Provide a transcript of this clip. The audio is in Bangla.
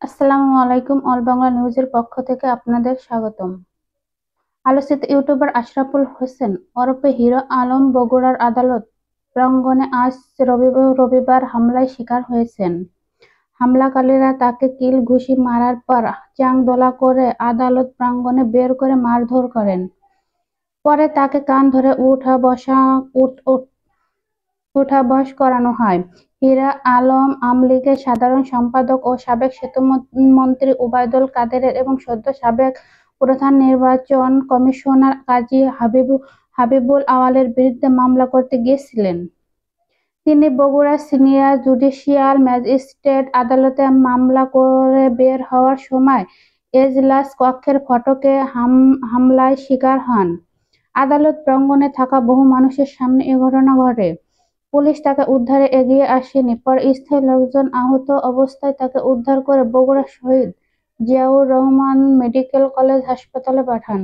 আসসালামু আলাইকুম। অল বাংলা নিউজের পক্ষ থেকে আপনাদের স্বাগতম। আলোচিত ইউটিউবার আশরাফুল হোসেন ওরফে হিরো আলম বগুড়ার আদালত প্রাঙ্গণে আজ রবিবার হামলায় শিকার হয়েছেন। হামলাকারীরা তাকে কিল ঘুষি মারার পর চাংদোলা করে আদালত প্রাঙ্গণে বের করে মারধর করেন। পরে তাকে কান ধরে উঠা-বস করানো হয়। হীরা আলম আওয়ামী সাধারণ সম্পাদক ও সাবেক সেতুমন্ত্রী ওবায়দুল কাদেরের এবং সদ্য সাবেক প্রধান নির্বাচন কমিশনার কাজী হাবিবুল আওয়ালের বিরুদ্ধে মামলা করতে গিয়েছিলেন। তিনি বগুড়া সিনিয়র জুডিশিয়াল ম্যাজিস্ট্রেট আদালতে মামলা করে বের হওয়ার সময় এজলাস কক্ষের ফটকে হামলায় শিকার হন। আদালত প্রাঙ্গণে থাকা বহু মানুষের সামনে এ ঘটনা ঘটে। পুলিশ তাকে উদ্ধারে এগিয়ে আসেনি। পরে স্থানীয় লোকজন আহত অবস্থায় তাকে উদ্ধার করে বগুড়া শহীদ জিয়াউর রহমান মেডিকেল কলেজ হাসপাতালে পাঠান।